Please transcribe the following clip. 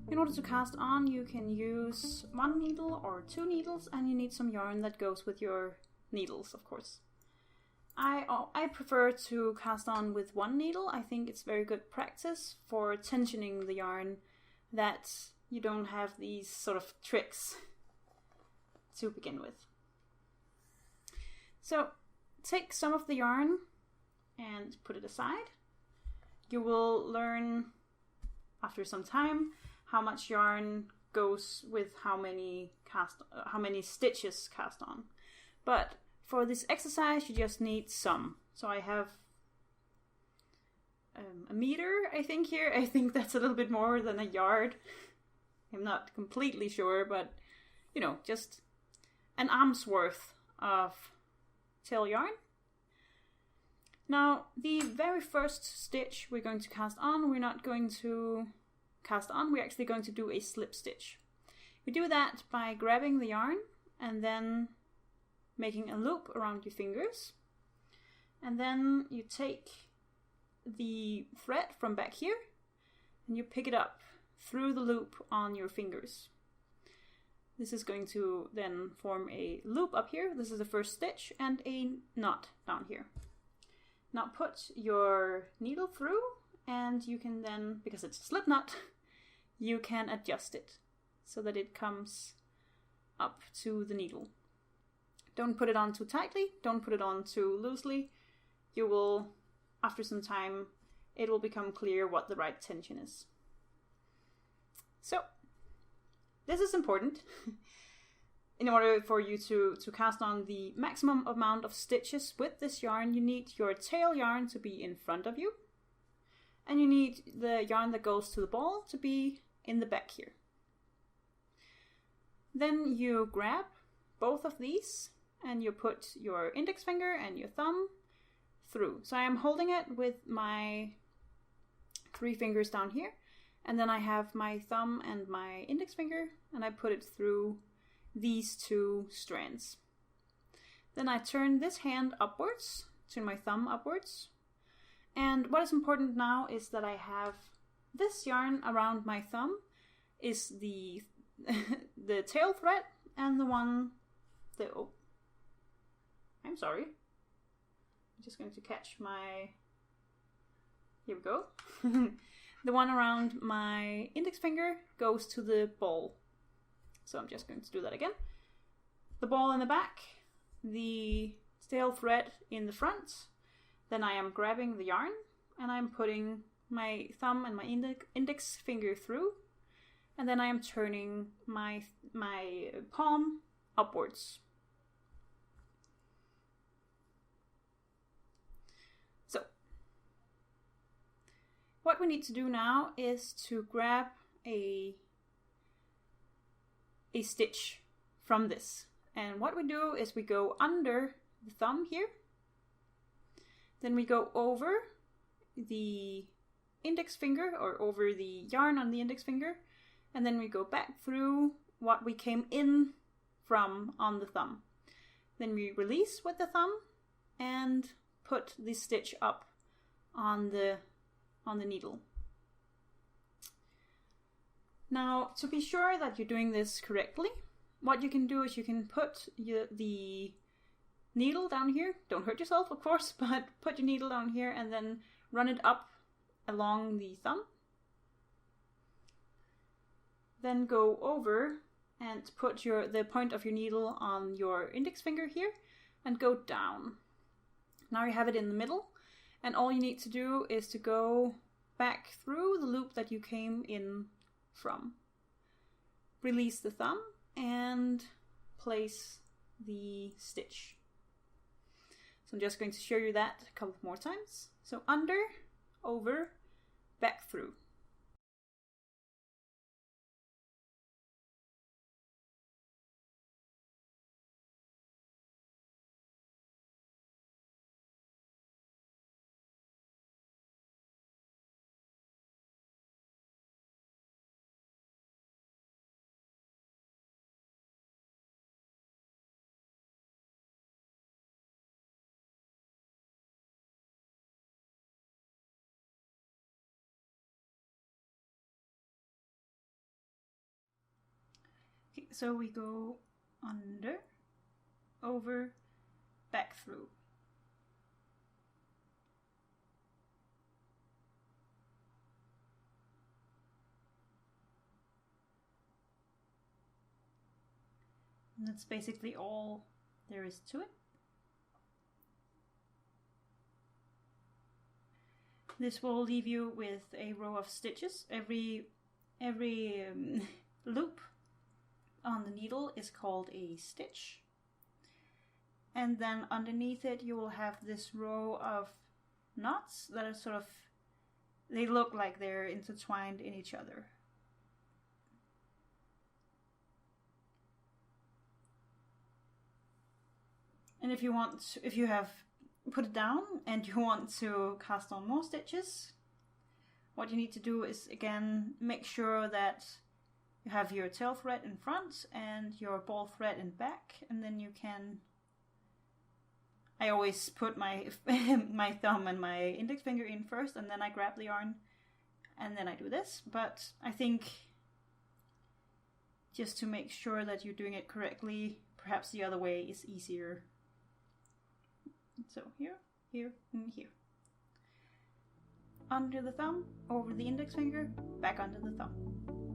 In order to cast on, you can use 1 needle or 2 needles, and you need some yarn that goes with your needles, of course. I prefer to cast on with 1 needle. I think it's very good practice for tensioning the yarn, that you don't have these sort of tricks to begin with. So take some of the yarn and put it aside. You will learn after some time how much yarn goes with how many stitches cast on. But for this exercise, you just need some. So I have a meter, I think, here. I think that's a little bit more than a yard. I'm not completely sure, but you know, just an arm's worth of tail yarn. Now, the very first stitch we're going to cast on, we're not going to cast on, we're actually going to do a slip stitch. We do that by grabbing the yarn and then making a loop around your fingers. And then you take the thread from back here and you pick it up through the loop on your fingers. This is going to then form a loop up here. This is the first stitch, and a knot down here. Now put your needle through, and you can then, because it's a slip knot, you can adjust it so that it comes up to the needle. Don't put it on too tightly, don't put it on too loosely. You will, after some time, it will become clear what the right tension is. So, this is important. In order for you to cast on the maximum amount of stitches with this yarn, you need your tail yarn to be in front of you. And you need the yarn that goes to the ball to be in the back here. Then you grab both of these and you put your index finger and your thumb through. So I am holding it with my 3 fingers down here. And then I have my thumb and my index finger, and I put it through these 2 strands. Then I turn this hand upwards, turn my thumb upwards. And what is important now is that I have this yarn around my thumb is the the tail thread, and I'm sorry. I'm just going to catch my, here we go. The one around my index finger goes to the ball. So I'm just going to do that again. The ball in the back, the tail thread in the front. Then I am grabbing the yarn and I'm putting my thumb and my index finger through. And then I am turning my palm upwards. So, what we need to do now is to grab a stitch from this. And what we do is we go under the thumb here. Then we go over the index finger, or over the yarn on the index finger. And then we go back through what we came in from on the thumb. Then we release with the thumb and put the stitch up on the needle. Now, to be sure that you're doing this correctly, what you can do is you can put the needle down here. Don't hurt yourself, of course, but put your needle down here and then run it up along the thumb. Then go over and put the point of your needle on your index finger here and go down. Now you have it in the middle, and all you need to do is to go back through the loop that you came in from. Release the thumb and place the stitch. So I'm just going to show you that a couple more times. So under, over, back through. So we go under, over, back through. And that's basically all there is to it. This will leave you with a row of stitches. Every loop on the needle is called a stitch. And then underneath it you will have this row of knots that are sort of, they look like they're intertwined in each other. And if you have put it down and you want to cast on more stitches, what you need to do is again make sure that you have your tail thread in front and your ball thread in back, and then you can, I always put my my thumb and my index finger in first, and then I grab the yarn and then I do this. But I think just to make sure that you're doing it correctly, perhaps the other way is easier. So here, here, and here. Under the thumb, over the index finger, back under the thumb.